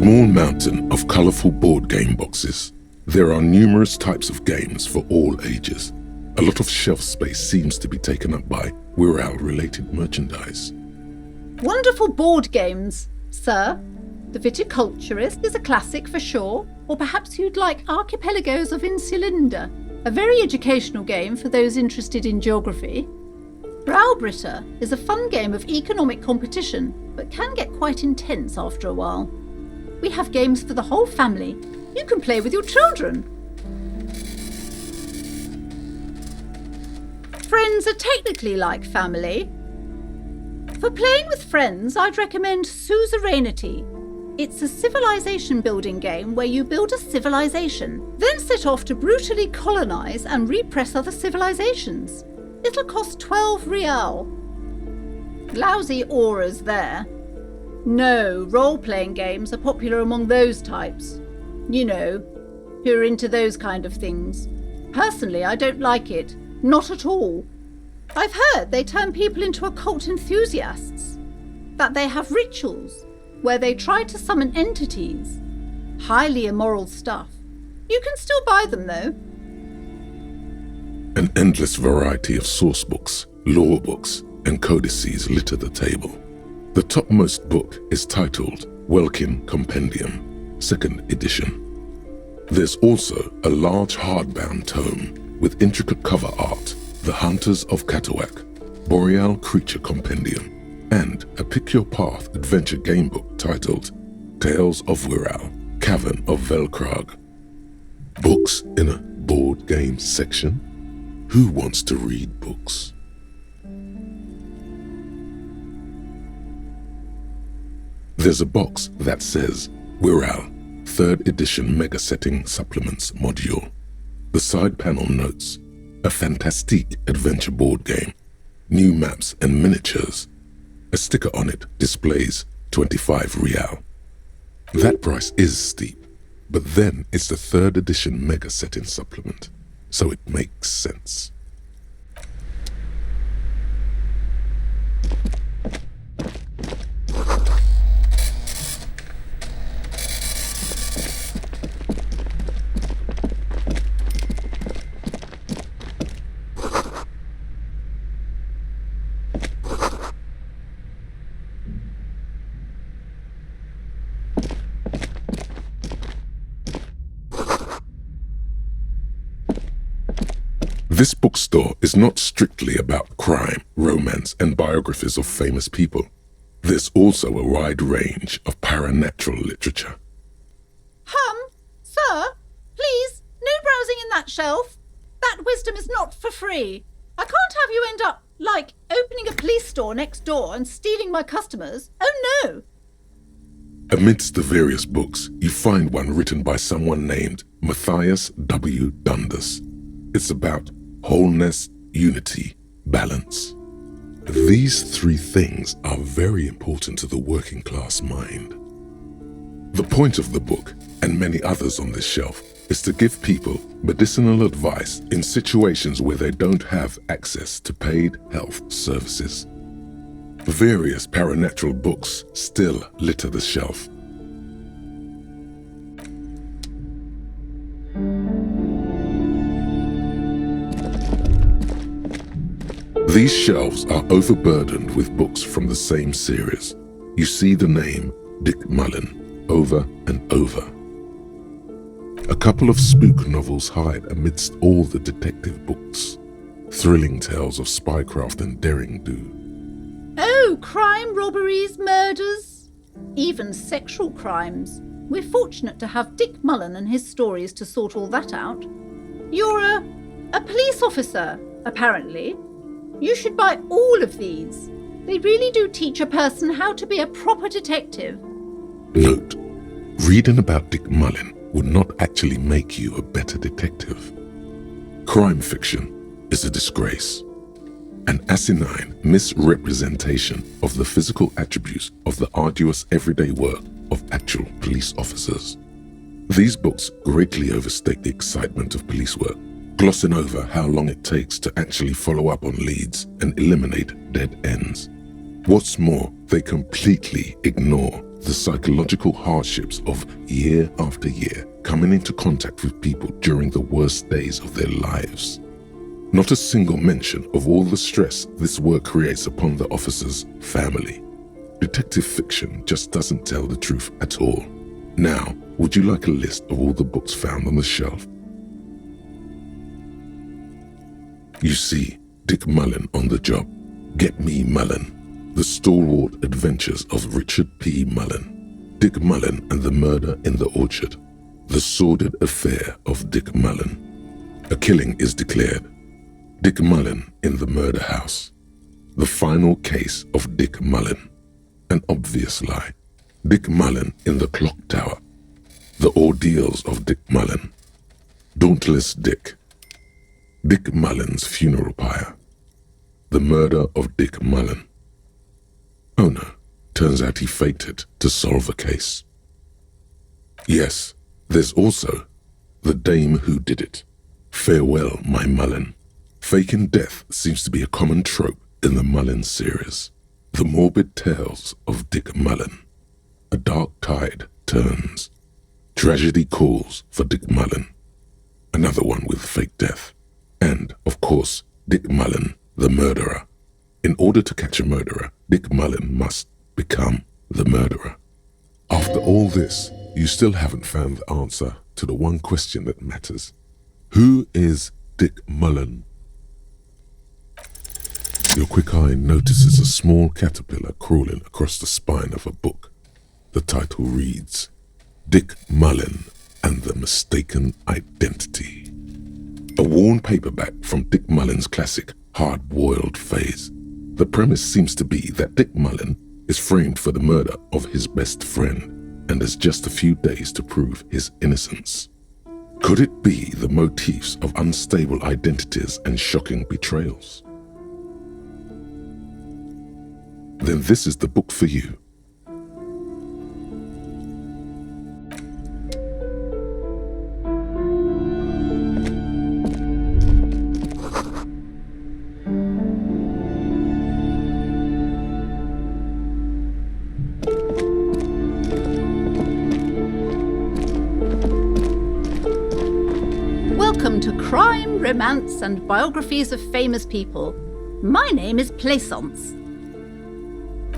small mountain of colorful board game boxes. There are numerous types of games for all ages. A lot of shelf space seems to be taken up by Wirral-related merchandise. Wonderful board games, sir. The Viticulturist is a classic for sure, or perhaps you'd like Archipelagos of Insulinda, a very educational game for those interested in geography. Browbritter is a fun game of economic competition, but can get quite intense after a while. We have games for the whole family. You can play with your children. Friends are technically like family. For playing with friends, I'd recommend Suzerainty. It's a civilization building game where you build a civilization, then set off to brutally colonize and repress other civilizations. It'll cost 12 real. Lousy auras there. No, role-playing games are popular among those types. You know, who are into those kind of things. Personally, I don't like it. Not at all. I've heard they turn people into occult enthusiasts. That they have rituals where they try to summon entities. Highly immoral stuff. You can still buy them though. An endless variety of source books, law books, and codices litter the table. The topmost book is titled Welkin Compendium, 2nd edition. There's also a large hardbound tome with intricate cover art, The Hunters of Katawak, Boreal Creature Compendium, and a Pick Your Path adventure gamebook titled Tales of Wirral, Cavern of Velkrag. Books in a board game section? Who wants to read books? There's a box that says Wirral, 3rd edition Mega Setting Supplements Module. The side panel notes, a fantastique adventure board game, new maps and miniatures. A sticker on it displays 25 real. That price is steep, but then it's the 3rd edition Mega Setting Supplement, so it makes sense. This bookstore is not strictly about crime, romance, and biographies of famous people. There's also a wide range of paranatural literature. Sir, please, no browsing in that shelf. That wisdom is not for free. I can't have you end up, like, opening a police store next door and stealing my customers. Oh no! Amidst the various books, you find one written by someone named Matthias W. Dundas. It's about wholeness, unity, balance. These 3 things are very important to the working class mind. The point of the book, and many others on this shelf, is to give people medicinal advice in situations where they don't have access to paid health services. Various paranatural books still litter the shelf. These shelves are overburdened with books from the same series. You see the name Dick Mullen over and over. A couple of spook novels hide amidst all the detective books. Thrilling tales of spycraft and daring-do. Oh, crime, robberies, murders, even sexual crimes. We're fortunate to have Dick Mullen and his stories to sort all that out. You're a police officer, apparently. You should buy all of these. They really do teach a person how to be a proper detective. Note, reading about Dick Mullen would not actually make you a better detective. Crime fiction is a disgrace, an asinine misrepresentation of the physical attributes of the arduous everyday work of actual police officers. These books greatly overstate the excitement of police work, glossing over how long it takes to actually follow up on leads and eliminate dead ends. What's more, they completely ignore the psychological hardships of year after year coming into contact with people during the worst days of their lives. Not a single mention of all the stress this work creates upon the officer's family. Detective fiction just doesn't tell the truth at all. Now, would you like a list of all the books found on the shelf? You see Dick Mullen on the job. Get Me Mullen. The Stalwart Adventures of Richard P. Mullen. Dick Mullen and the Murder in the Orchard. The Sordid Affair of Dick Mullen. A killing is declared. Dick Mullen in the Murder House. The Final Case of Dick Mullen. An Obvious Lie. Dick Mullen in the Clock Tower. The Ordeals of Dick Mullen. Dauntless Dick. Dick Mullen's Funeral Pyre. The Murder of Dick Mullen. Oh no, turns out he fainted to solve a case. Yes, there's also The Dame Who Did It. Farewell, My Mullen. Faking death seems to be a common trope in the Mullen series. The morbid tales of Dick Mullen. A dark tide turns. Tragedy calls for Dick Mullen. Another one with fake death. And, of course, Dick Mullen, the murderer. In order to catch a murderer, Dick Mullen must become the murderer. After all this, you still haven't found the answer to the one question that matters. Who is Dick Mullen? Your quick eye notices a small caterpillar crawling across the spine of a book. The title reads, Dick Mullen and the Mistaken Identity. A worn paperback from Dick Mullen's classic Hard-Boiled Phase. The premise seems to be that Dick Mullen is framed for the murder of his best friend and has just a few days to prove his innocence. Could it be the motifs of unstable identities and shocking betrayals? Then this is the book for you. Welcome to Crime, Romance and Biographies of Famous People. My name is Plaisance.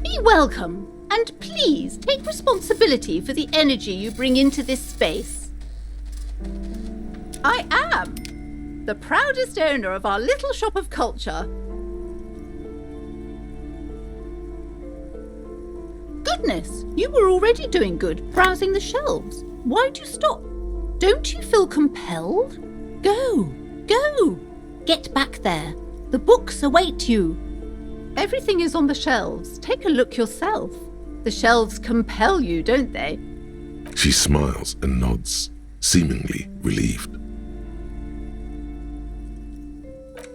Be welcome, and please take responsibility for the energy you bring into this space. I am the proudest owner of our little shop of culture. Goodness, you were already doing good, browsing the shelves. Why'd you stop? Don't you feel compelled? Go! Get back there. The books await you. Everything is on the shelves. Take a look yourself. The shelves compel you, don't they? She smiles and nods, seemingly relieved.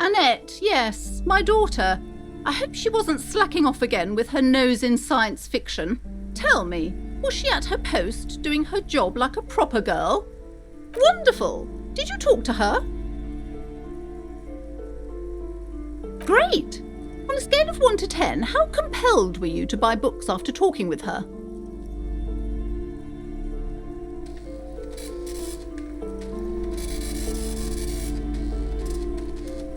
Annette, yes, my daughter. I hope she wasn't slacking off again with her nose in science fiction. Tell me, was she at her post doing her job like a proper girl? Wonderful! Did you talk to her? Great! On a scale of 1 to 10, how compelled were you to buy books after talking with her?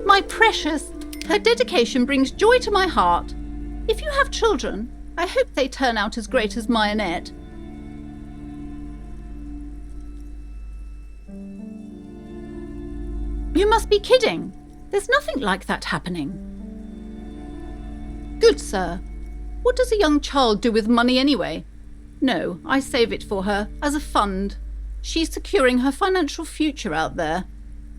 My precious, her dedication brings joy to my heart. If you have children, I hope they turn out as great as my Annette. You must be kidding. There's nothing like that happening. Good sir. What does a young child do with money anyway? No, I save it for her, as a fund. She's securing her financial future out there.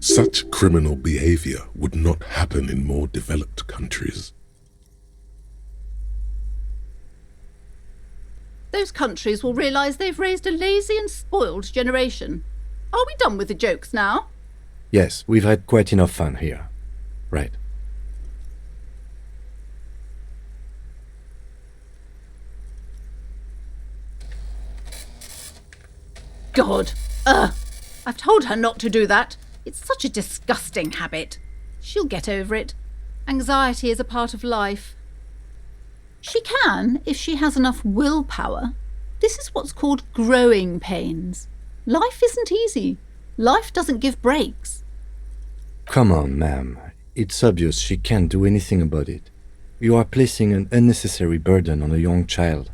Such criminal behavior would not happen in more developed countries. Those countries will realise they've raised a lazy and spoiled generation. Are we done with the jokes now? Yes, we've had quite enough fun here. Right. God! I've told her not to do that. It's such a disgusting habit. She'll get over it. Anxiety is a part of life. She can, if she has enough willpower. This is what's called growing pains. Life isn't easy. Life doesn't give breaks. Come on, ma'am. It's obvious she can't do anything about it. You are placing an unnecessary burden on a young child.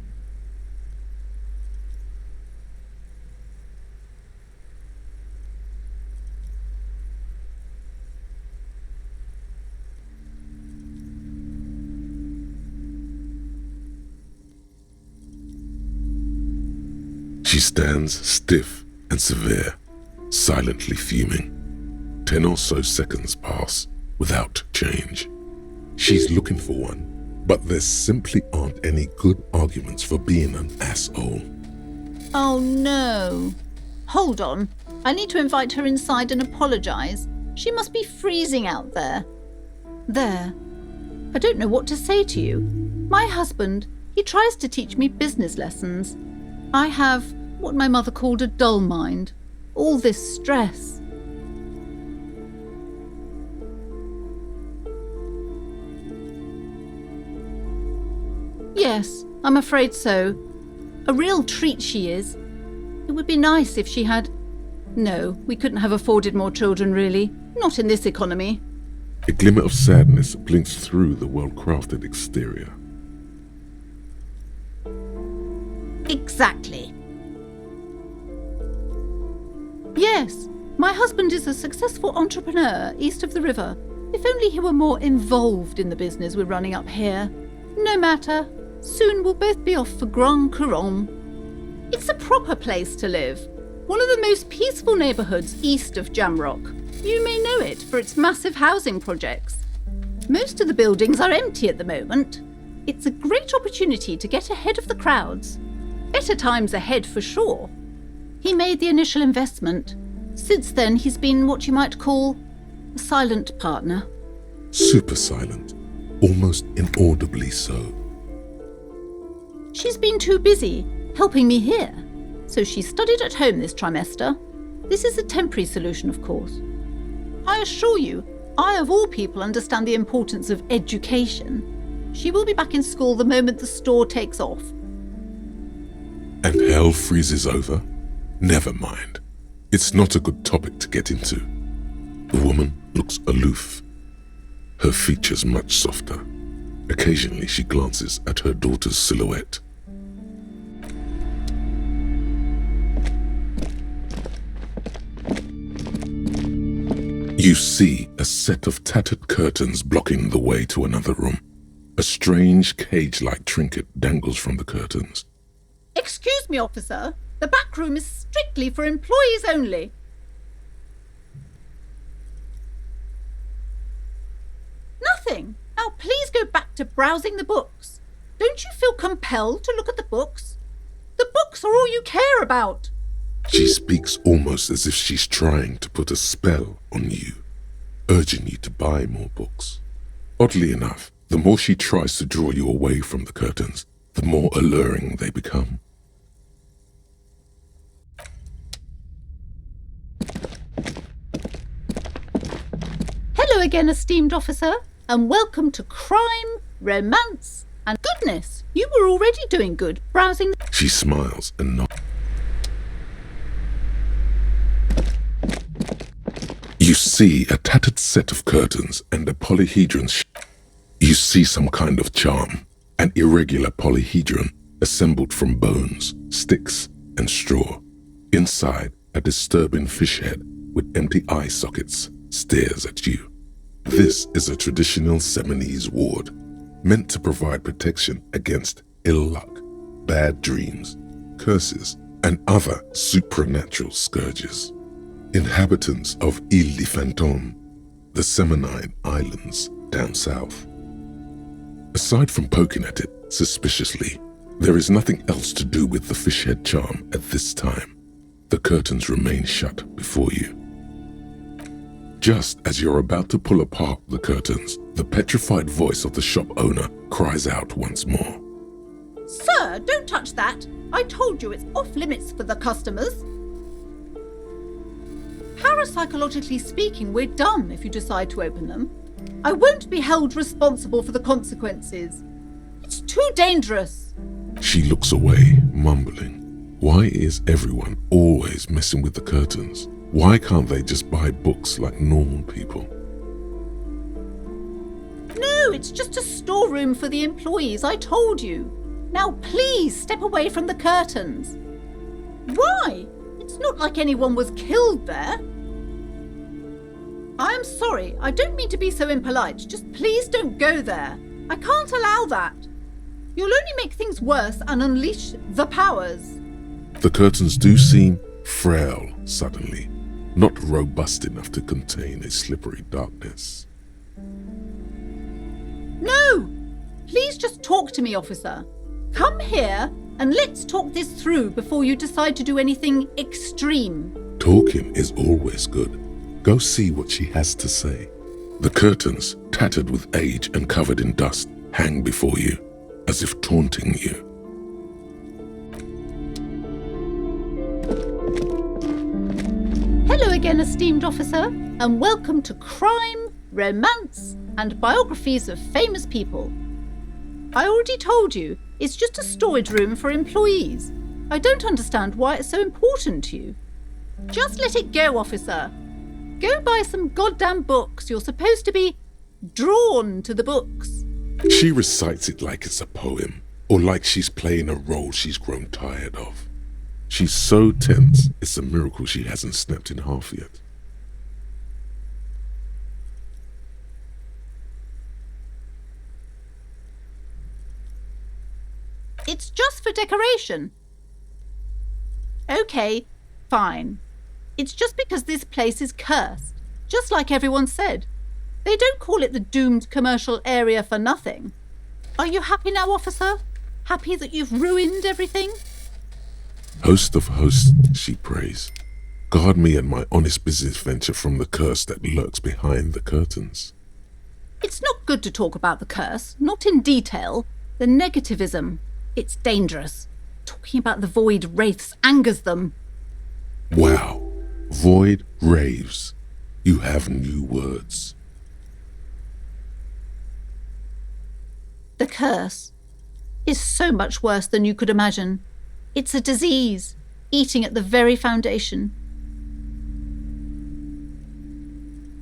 She stands stiff and severe, silently fuming. 10 or so seconds pass without change. She's looking for one, but there simply aren't any good arguments for being an asshole. Oh no. Hold on. I need to invite her inside and apologise. She must be freezing out there. There. I don't know what to say to you. My husband, he tries to teach me business lessons. I have what my mother called a dull mind. All this stress. Yes, I'm afraid so. A real treat she is. It would be nice if she had... No, we couldn't have afforded more children, really. Not in this economy. A glimmer of sadness blinks through the well-crafted exterior. Exactly. Yes, my husband is a successful entrepreneur east of the river. If only he were more involved in the business we're running up here. No matter. Soon we'll both be off for Grand Couronne. It's a proper place to live. One of the most peaceful neighbourhoods east of Jamrock. You may know it for its massive housing projects. Most of the buildings are empty at the moment. It's a great opportunity to get ahead of the crowds. Better times ahead for sure. He made the initial investment. Since then, he's been what you might call a silent partner. Super silent, almost inaudibly so. She's been too busy helping me here, so she studied at home this trimester. This is a temporary solution, of course. I assure you, I of all people understand the importance of education. She will be back in school the moment the store takes off. And hell freezes over? Never mind. It's not a good topic to get into. The woman looks aloof, her features much softer. Occasionally she glances at her daughter's silhouette. You see a set of tattered curtains blocking the way to another room. A strange cage-like trinket dangles from the curtains. Excuse me, officer. The back room is strictly for employees only. Nothing. Now please go back to browsing the books. Don't you feel compelled to look at the books? The books are all you care about. She speaks almost as if she's trying to put a spell on you, urging you to buy more books. Oddly enough, the more she tries to draw you away from the curtains, the more alluring they become. Hello again, esteemed officer, and welcome to crime, romance, and goodness, you were already doing good browsing. She smiles and nods. You see a tattered set of curtains and a polyhedron. You see some kind of charm, an irregular polyhedron assembled from bones, sticks, and straw. Inside, a disturbing fish head with empty eye sockets stares at you. This is a traditional Seminese ward, meant to provide protection against ill luck, bad dreams, curses, and other supernatural scourges. Inhabitants of Île de Fantôme, the Seminine Islands down south. Aside from poking at it suspiciously, there is nothing else to do with the fish head charm at this time. The curtains remain shut before you. Just as you're about to pull apart the curtains, the petrified voice of the shop owner cries out once more. Sir, don't touch that. I told you it's off limits for the customers. Parapsychologically speaking, we're done if you decide to open them. I won't be held responsible for the consequences. It's too dangerous. She looks away, mumbling. Why is everyone always messing with the curtains? Why can't they just buy books like normal people? No, it's just a storeroom for the employees, I told you. Now please step away from the curtains. Why? It's not like anyone was killed there. I am sorry, I don't mean to be so impolite. Just please don't go there. I can't allow that. You'll only make things worse and unleash the powers. The curtains do seem frail suddenly, not robust enough to contain a slippery darkness. No! Please just talk to me, officer. Come here and let's talk this through before you decide to do anything extreme. Talking is always good. Go see what she has to say. The curtains, tattered with age and covered in dust, hang before you, as if taunting you. Hello again, esteemed officer, and welcome to Crime, Romance, and Biographies of Famous People. I already told you, it's just a storage room for employees. I don't understand why it's so important to you. Just let it go, officer. Go buy some goddamn books. You're supposed to be drawn to the books. She recites it like it's a poem, or like she's playing a role she's grown tired of. She's so tense, it's a miracle she hasn't snapped in half yet. It's just for decoration. Okay, fine. It's just because this place is cursed, just like everyone said. They don't call it the doomed commercial area for nothing. Are you happy now, officer? Happy that you've ruined everything? Host of hosts, she prays. Guard me and my honest business venture from the curse that lurks behind the curtains. It's not good to talk about the curse, not in detail. The negativism. It's dangerous. Talking about the void wraiths angers them. Wow. Void raves. You have new words. The curse is so much worse than you could imagine. It's a disease, eating at the very foundation.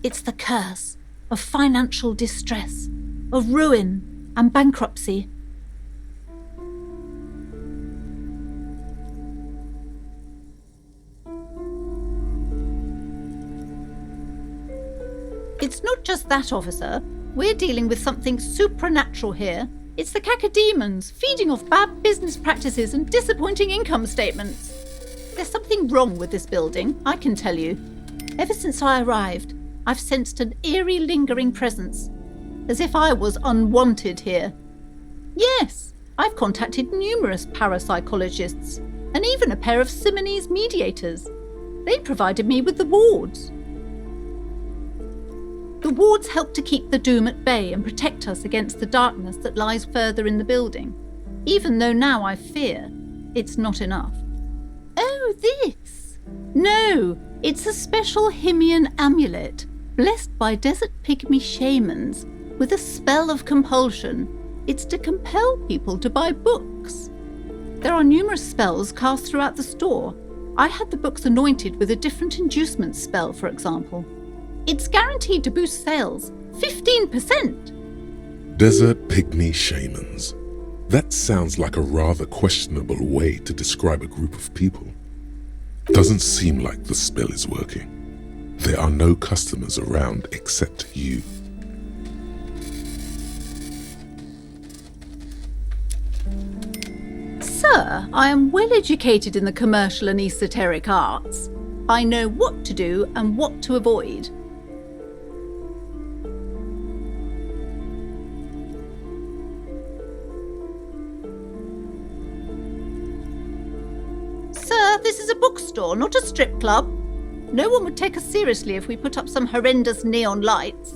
It's the curse of financial distress, of ruin and bankruptcy. It's not just that, officer. We're dealing with something supernatural here. It's the cacodemons feeding off bad business practices and disappointing income statements. There's something wrong with this building, I can tell you. Ever since I arrived, I've sensed an eerie lingering presence, as if I was unwanted here. Yes, I've contacted numerous parapsychologists and even a pair of Simonese mediators. They provided me with the wards. The wards help to keep the doom at bay and protect us against the darkness that lies further in the building, even though now I fear it's not enough. Oh, this! No, it's a special Himian amulet, blessed by desert pygmy shamans, with a spell of compulsion. It's to compel people to buy books. There are numerous spells cast throughout the store. I had the books anointed with a different inducement spell, for example. It's guaranteed to boost sales 15%. Desert pygmy shamans. That sounds like a rather questionable way to describe a group of people. Doesn't seem like the spell is working. There are no customers around except you. Sir, I am well educated in the commercial and esoteric arts. I know what to do and what to avoid. Sir, this is a bookstore, not a strip club. No one would take us seriously if we put up some horrendous neon lights.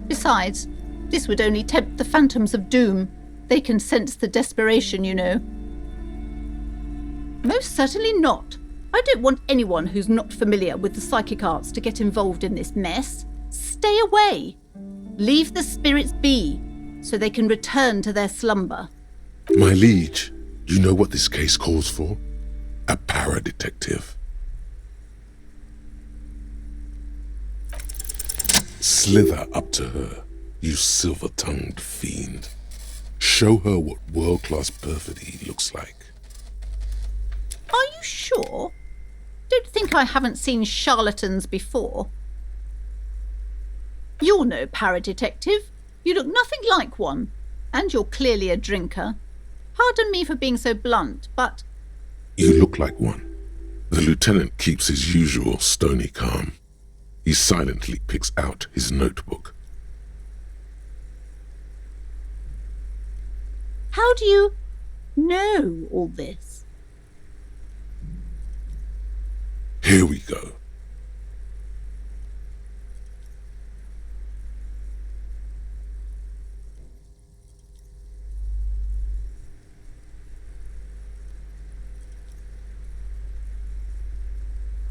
Besides, this would only tempt the phantoms of doom. They can sense the desperation, you know. Most certainly not. I don't want anyone who's not familiar with the psychic arts to get involved in this mess. Stay away. Leave the spirits be, so they can return to their slumber. My liege, you know what this case calls for? a paradetective. Slither up to her, you silver-tongued fiend. Show her what world-class perfidy looks like. Are you sure? Don't think I haven't seen charlatans before. You're no paradetective. You look nothing like one. And you're clearly a drinker. Pardon me for being so blunt, but... You look like one. The lieutenant keeps his usual stony calm. He silently picks out his notebook. How do you know all this? Here we go.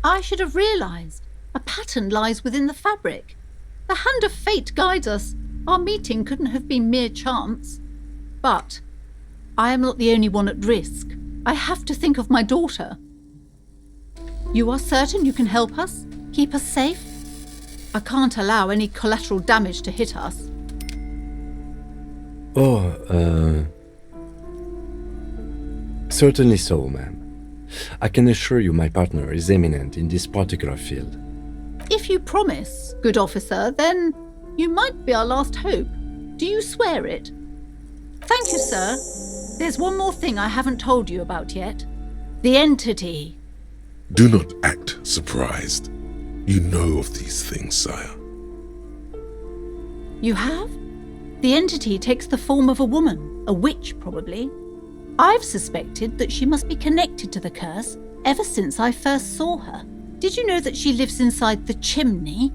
I should have realised. A pattern lies within the fabric. The hand of fate guides us. Our meeting couldn't have been mere chance. But I am not the only one at risk. I have to think of my daughter. You are certain you can help us? Keep us safe? I can't allow any collateral damage to hit us. Certainly so, ma'am. I can assure you my partner is eminent in this particular field. If you promise, good officer, then you might be our last hope. Do you swear it? Thank you, sir. There's one more thing I haven't told you about yet. The entity. Do not act surprised. You know of these things, sire. You have? The entity takes the form of a woman, a witch probably. I've suspected that she must be connected to the curse ever since I first saw her. Did you know that she lives inside the chimney?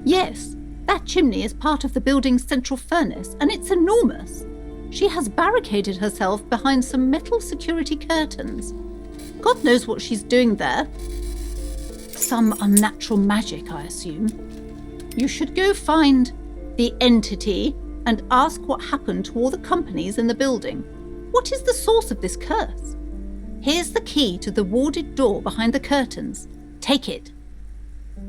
Yes, that chimney is part of the building's central furnace, and it's enormous. She has barricaded herself behind some metal security curtains. God knows what she's doing there. Some unnatural magic, I assume. You should go find the entity and ask what happened to all the companies in the building. What is the source of this curse? Here's the key to the warded door behind the curtains. Take it.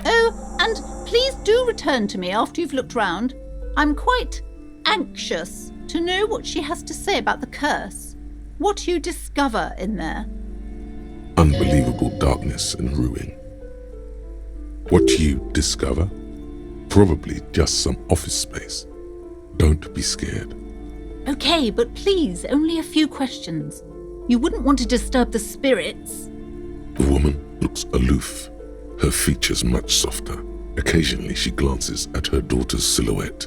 Oh, and please do return to me after you've looked round. I'm quite anxious to know what she has to say about the curse. What you discover in there. Unbelievable darkness and ruin. What you discover? Probably just some office space. Don't be scared. Okay, but please, only a few questions. You wouldn't want to disturb the spirits. The woman looks aloof, her features much softer. Occasionally she glances at her daughter's silhouette.